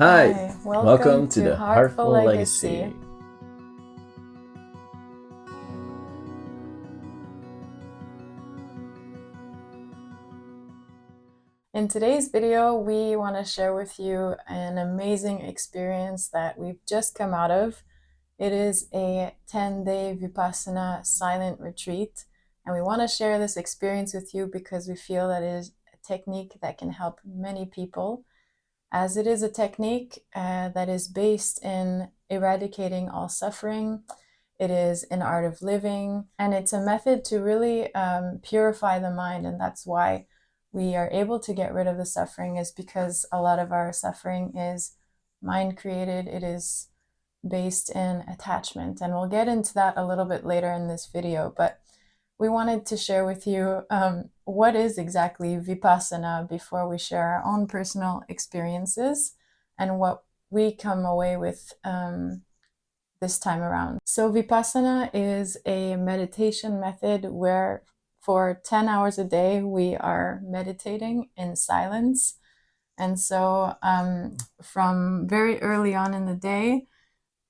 Hi, Welcome to to the Heartful Heartful Legacy. Legacy. In today's video, we want to share with you an amazing experience that we've just come out of. It is a 10-day Vipassana silent retreat, and we want to share this experience with you because we feel that it is a technique that can help many people, as it is a technique that is based in eradicating all suffering. It is an art of living, and it's a method to really purify the mind. And that's why we are able to get rid of the suffering, is because a lot of our suffering is mind created. It is based in attachment. And we'll get into that a little bit later in this video. But we wanted to share with you what is exactly Vipassana before we share our own personal experiences and what we come away with this time around. So Vipassana is a meditation method where for 10 hours a day we are meditating in silence. And so from very early on in the day,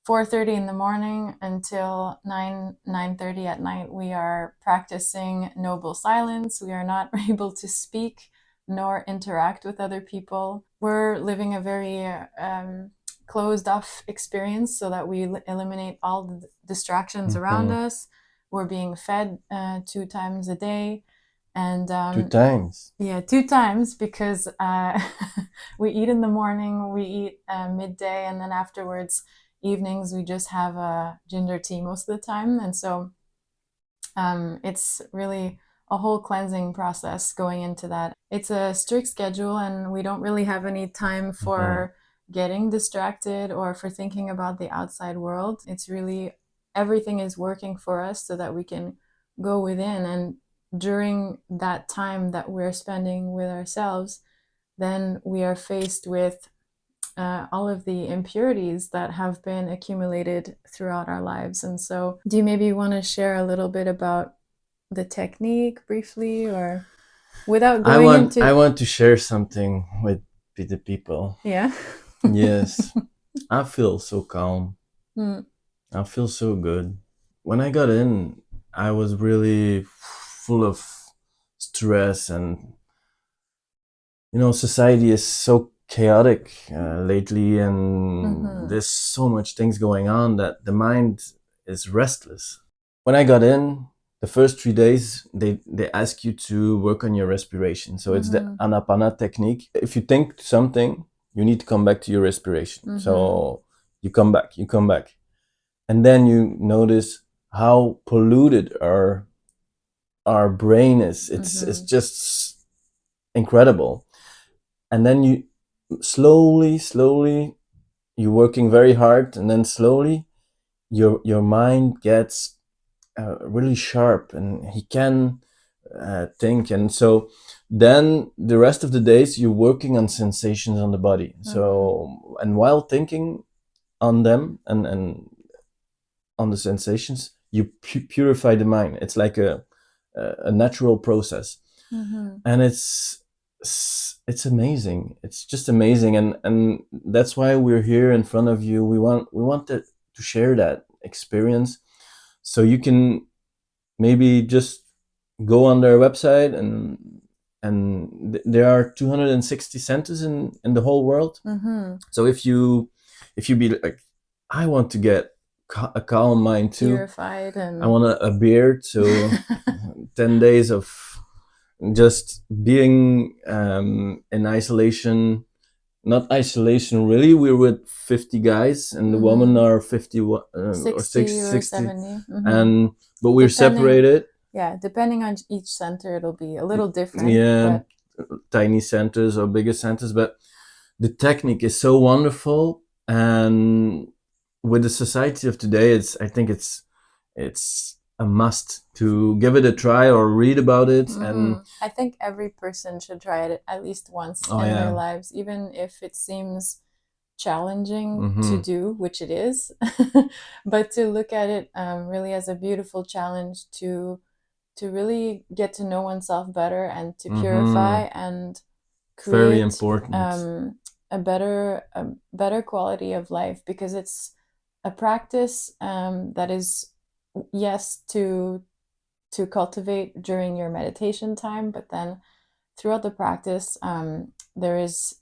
4:30 in the morning until 9:30 at night, we are practicing noble silence. We are not able to speak nor interact with other people. We're living a very closed off experience so that we eliminate all the distractions around us. We're being fed 2 times a day. And 2 times. yeah, 2 times, because we eat in the morning, we eat midday, and then afterwards, evenings, we just have a ginger tea most of the time. And so it's really a whole cleansing process going into that. It's a strict schedule, and we don't really have any time for getting distracted or for thinking about the outside world. It's really, everything is working for us so that we can go within. And during that time that we're spending with ourselves, then we are faced with all of the impurities that have been accumulated throughout our lives. And so do you maybe want to share a little bit about the technique briefly, or without going into... I want to share something with the people. Yeah. Yes. I feel so calm. Mm. I feel so good. When I got in, I was really full of stress, and society is so chaotic lately, and there's so much things going on that the mind is restless. When I got in, the first 3 days, they ask you to work on your respiration. So it's the Anapana technique. If you think something, you need to come back to your respiration. So you come back. And then you notice how polluted our brain is. It's just incredible. And then you slowly, you're working very hard, and then slowly your mind gets really sharp, and he can think. And so then the rest of the days you're working on sensations on the body. So, and while thinking on them and on the sensations, you purify the mind. It's like a natural process. And it's amazing. It's just amazing. And that's why we're here in front of you. We want to share that experience, so you can maybe just go on their website, and there are 260 centers in the whole world. So if you be like, I want to get a calm mind too, purified, and I want a beard, so 10 days of just being in isolation. Not isolation really, we're with 50 guys, and the women are 50 or 60 or 70. And but we're separated. Yeah, depending on each center, it'll be a little different. Yeah, tiny centers or bigger centers, but the technique is so wonderful. And with the society of today, I think it's a must to give it a try or read about it. And I think every person should try it at least once in their lives, even if it seems challenging to do, which it is. But to look at it really as a beautiful challenge to really get to know oneself better, and to purify and create very important a better quality of life, because it's a practice that is, yes, to cultivate during your meditation time, but then throughout the practice, there is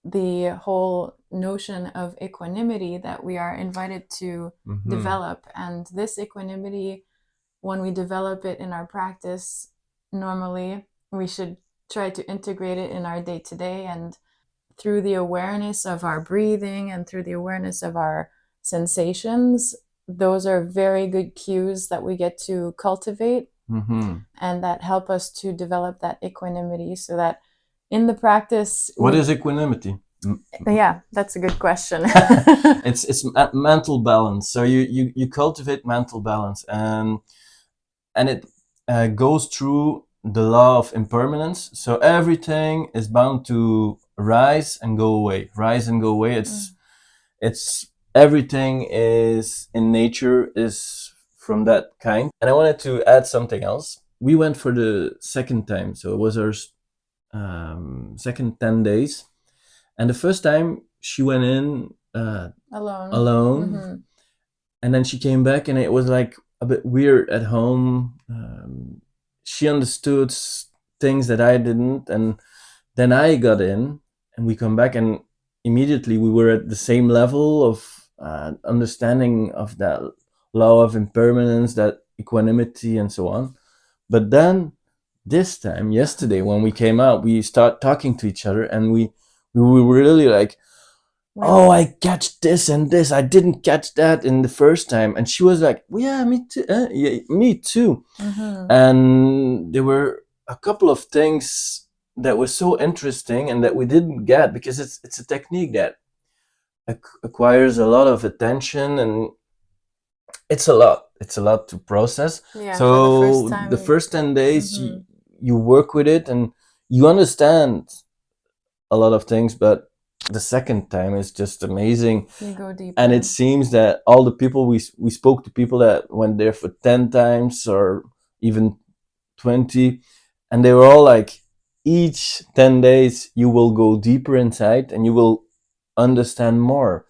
the whole notion of equanimity that we are invited to develop. And this equanimity, when we develop it in our practice, normally we should try to integrate it in our day-to-day, and through the awareness of our breathing and through the awareness of our sensations. Those are very good cues that we get to cultivate and that help us to develop that equanimity, so that in the practice... What is equanimity? Yeah, that's a good question. It's mental balance. So you cultivate mental balance, and it goes through the law of impermanence. So everything is bound to rise and go away. Rise and go away. It's everything is in nature is from that kind. And I wanted to add something else. We went for the second time, so it was our second 10 days. And the first time she went in alone. And then she came back, and it was like a bit weird at home. She understood things that I didn't, and then I got in, and we come back, and immediately we were at the same level of understanding of that law of impermanence, that equanimity, and so on. But then this time, yesterday, when we came out, we start talking to each other, and we were really like, oh, I catch this and this. I didn't catch that in the first time. And she was like, well, yeah, me too. Yeah, me too. And there were a couple of things that were so interesting and that we didn't get, because it's a technique that acquires a lot of attention, and it's a lot to process. Yeah, so the first 10 days you work with it and you understand a lot of things, but the second time is just amazing. You go deeper. And it seems that all the people we spoke to, people that went there for 10 times or even 20, and they were all like, each 10 days you will go deeper inside and you will understand more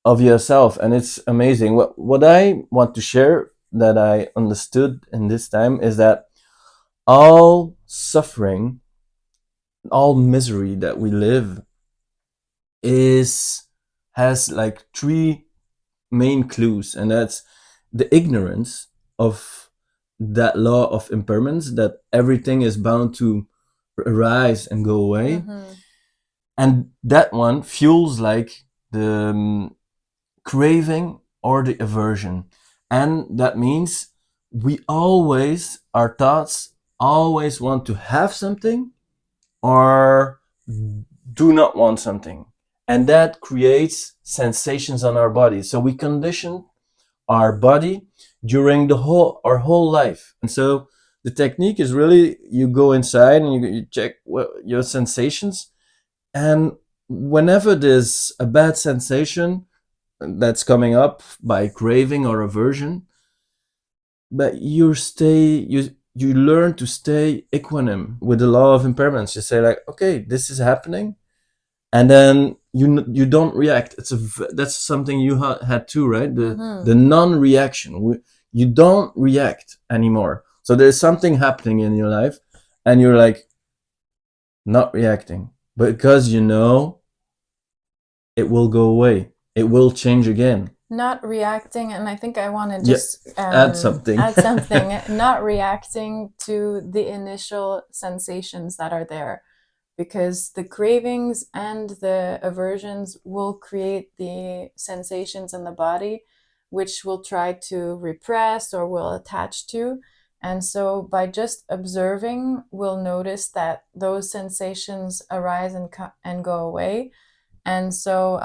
of yourself. And it's amazing. What I want to share that I understood in this time is that all suffering, all misery that we live has like three main clues, and that's the ignorance of that law of impermanence, that everything is bound to arise and go away. And that one fuels like the craving or the aversion. And that means our thoughts always want to have something or do not want something. And that creates sensations on our body. So we condition our body during our whole life. And so the technique is really, you go inside and you check your sensations. And whenever there's a bad sensation that's coming up by craving or aversion, but you learn to stay equanimous with the law of impermanence. You say like, okay, this is happening, and then you don't react. That's something you had too, right? The non-reaction. You don't react anymore. So there's something happening in your life, and you're like not reacting, because you know it will go away. It will change again. Not reacting, and I think I want to just add something. Not reacting to the initial sensations that are there, because the cravings and the aversions will create the sensations in the body, which we'll try to repress or will attach to. And so by just observing, we'll notice that those sensations arise and go away. And so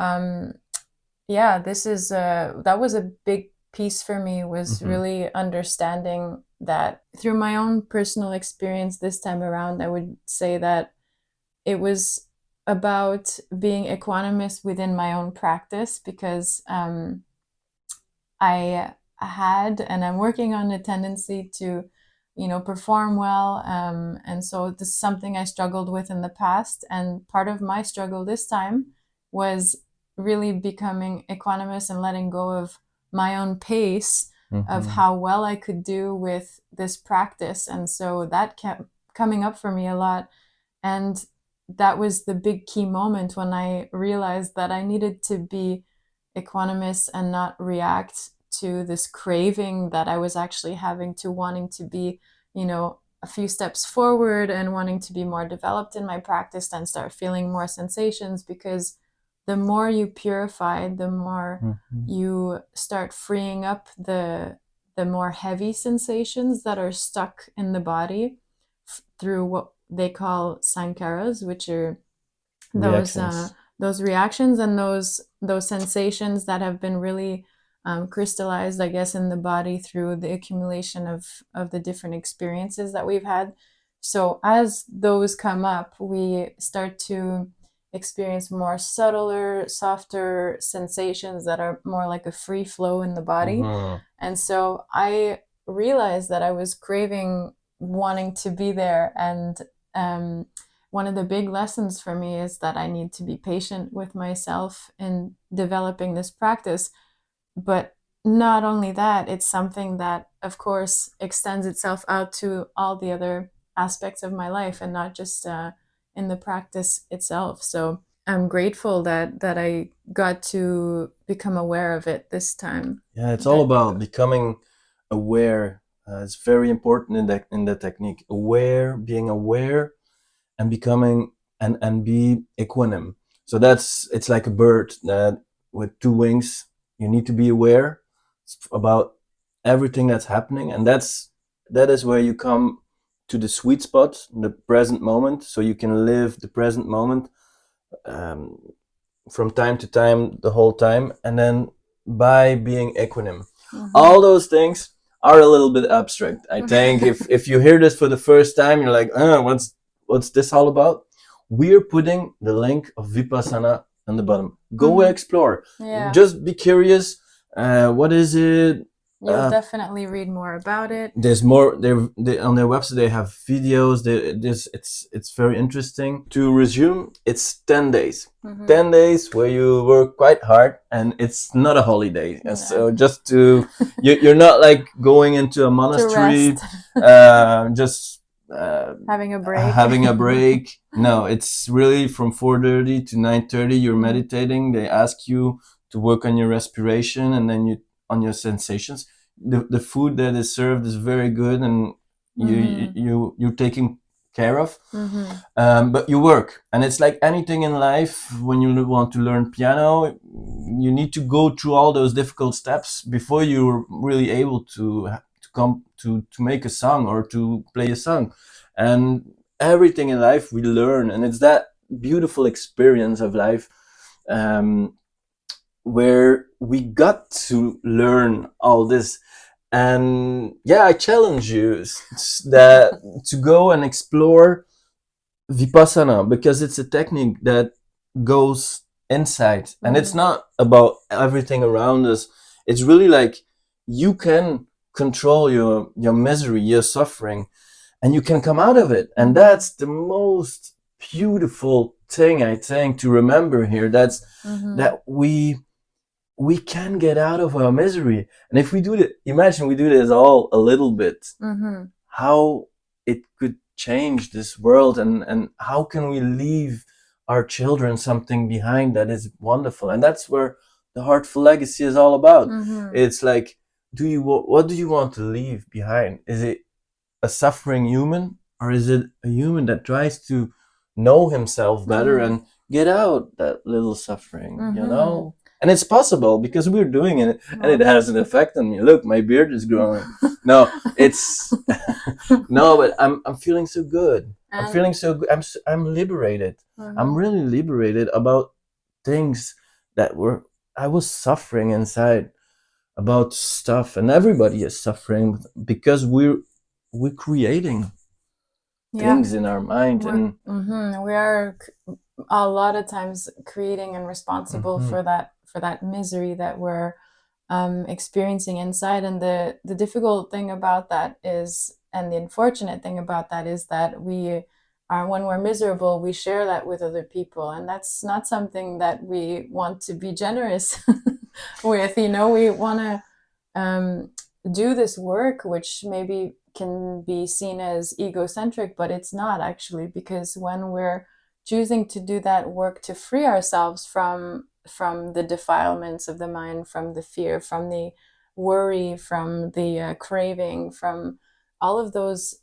yeah, that was a big piece for me, was really understanding that through my own personal experience this time around. I would say that it was about being equanimous within my own practice, because I had, and I'm working on, a tendency to perform well. And so this is something I struggled with in the past. And part of my struggle this time was really becoming equanimous and letting go of my own pace of how well I could do with this practice. And so that kept coming up for me a lot. And that was the big key moment when I realized that I needed to be equanimous and not react to this craving that I was actually having, to wanting to be, a few steps forward and wanting to be more developed in my practice and start feeling more sensations. Because the more you purify, the more you start freeing up the more heavy sensations that are stuck in the body through what they call sankharas, which are those reactions and those sensations that have been really crystallized, I guess, in the body through the accumulation of the different experiences that we've had. So as those come up, we start to experience more subtler, softer sensations that are more like a free flow in the body. And so I realized that I was craving wanting to be there. And one of the big lessons for me is that I need to be patient with myself in developing this practice. But not only that, it's something that, of course, extends itself out to all the other aspects of my life and not just in the practice itself. So I'm grateful that I got to become aware of it this time. Yeah, it's all about becoming aware. It's very important in the technique. Being aware, and becoming and be equanimous. So it's like a bird that with two wings. You need to be aware about everything that's happening, and that is where you come to the sweet spot, the present moment, so you can live the present moment from time to time, the whole time. And then by being equanimous, all those things are a little bit abstract. I think if you hear this for the first time, you're like, what's this all about? We're putting the link of Vipassana on the bottom. Go explore. Just be curious. What is it? You'll definitely read more about it. There's more. On their website they have videos. It's very interesting. To resume, it's 10 days. 10 days where you work quite hard, and it's not a holiday. And so just you're not like going into a monastery, just having a break. No, it's really from 4:30 to 9:30. You're meditating. They ask you to work on your respiration, and then on your sensations. The food that is served is very good, and you're taken care of. But you work, and it's like anything in life. When you want to learn piano, you need to go through all those difficult steps before you're really able to come to make a song or to play a song. And everything in life we learn, and it's that beautiful experience of life where we got to learn all this. And I challenge you to go and explore Vipassana, because it's a technique that goes inside, and it's not about everything around us. It's really like you can control your misery, your suffering, and you can come out of it. And that's the most beautiful thing, I think, to remember here. That's that we can get out of our misery. And if we do that, imagine we do this all a little bit, how it could change this world, and how can we leave our children something behind that is wonderful. And that's where the Heartful legacy is all about. It's like, what do you want to leave behind? Is it a suffering human, or is it a human that tries to know himself better and get out that little suffering, And it's possible, because we're doing it, and it has an effect on me. Look, my beard is growing. No, it's no, but I'm feeling so good. I'm feeling so good. I'm liberated. I'm really liberated about things that I was suffering inside, about stuff, and everybody is suffering because we're creating things in our mind, and we are a lot of times creating and responsible for that misery that we're experiencing inside. And the difficult thing about that is and the unfortunate thing about that is that we are, when we're miserable, we share that with other people, and that's not something that we want to be generous with. You know, we want to do this work, which maybe can be seen as egocentric, but it's not actually, because when we're choosing to do that work to free ourselves from the defilements of the mind, from the fear, from the worry, from the craving, from all of those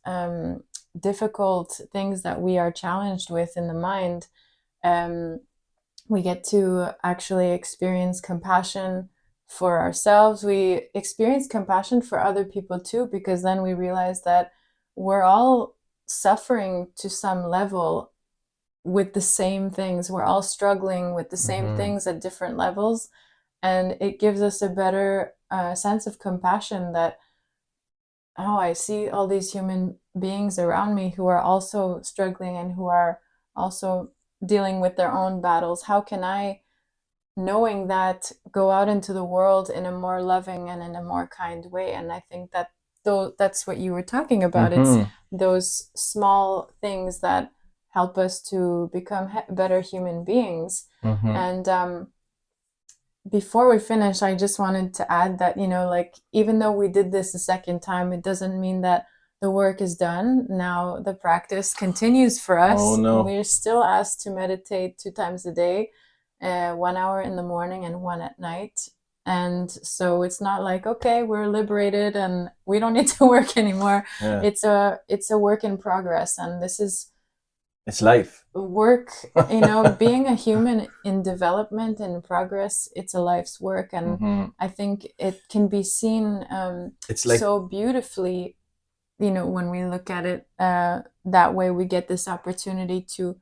difficult things that we are challenged with in the mind, we get to actually experience compassion for ourselves. We experience compassion for other people too, because then we realize that we're all suffering to some level with the same things. We're all struggling with the same things at different levels. And it gives us a better sense of compassion that, oh, I see all these human beings around me who are also struggling and who are also dealing with their own battles. How can I, knowing that, go out into the world in a more loving and in a more kind way? And I think that that's what you were talking about. It's those small things that help us to become better human beings. And before we finish, I just wanted to add that, you know, like, even though we did this a second time, it doesn't mean that the work is done. Now the practice continues for us. Oh, no. We're still asked to meditate 2 times a day, 1 hour in the morning and 1 at night. And so it's not like, okay, we're liberated and we don't need to work anymore. Yeah. It's a work in progress, and this is, it's life. Work, you know, being a human in development and progress, it's a life's work. And I think it can be seen it's like, so beautifully, you know, when we look at it that way. We get this opportunity to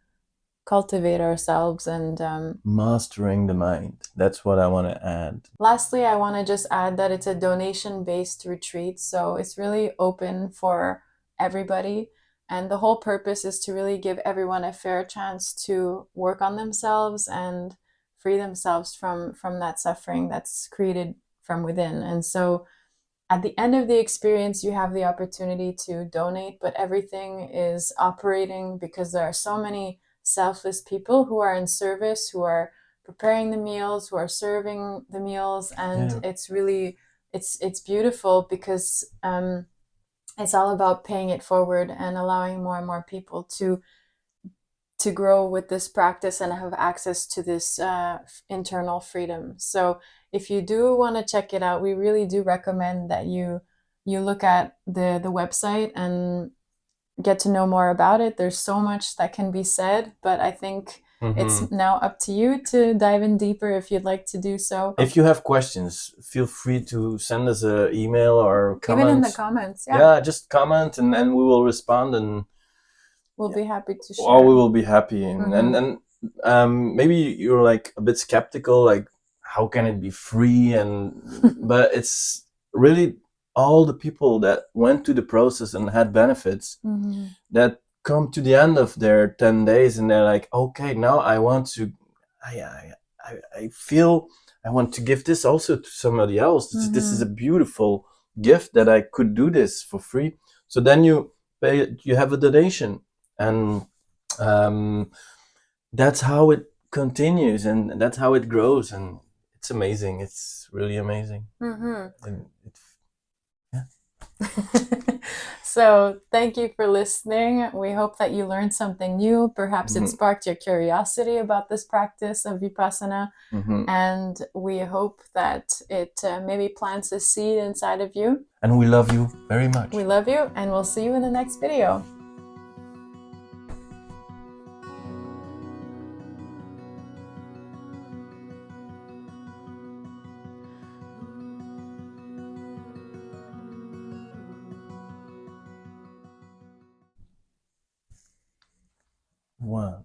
cultivate ourselves and mastering the mind. That's what I want to add. Lastly, I want to just add that it's a donation-based retreat, so it's really open for everybody. And the whole purpose is to really give everyone a fair chance to work on themselves and free themselves from that suffering that's created from within. And so at the end of the experience, you have the opportunity to donate, but everything is operating because there are so many selfless people who are in service, who are preparing the meals, who are serving the meals. And it's really, it's beautiful, because it's all about paying it forward and allowing more and more people to grow with this practice and have access to this internal freedom. So if you do want to check it out, we really do recommend that you look at the website and get to know more about it. There's so much that can be said, but I think it's now up to you to dive in deeper if you'd like to do so. If you have questions, feel free to send us an email or comment. Even in the comments, yeah, just comment, and then we will respond, and we'll be happy to share. Oh, we will be happy. And maybe you're like a bit skeptical, like, how can it be free? And but it's really all the people that went to the process and had benefits that come to the end of their 10 days and they're like, okay, now I want to, I feel I want to give this also to somebody else. This is a beautiful gift that I could do this for free. So then you pay, you have a donation, and that's how it continues, and that's how it grows, and it's amazing. It's really amazing. And So thank you for listening. We hope that you learned something new. Perhaps it sparked your curiosity about this practice of Vipassana. And we hope that it maybe plants a seed inside of you. And we love you very much. We love you, and we'll see you in the next video. One.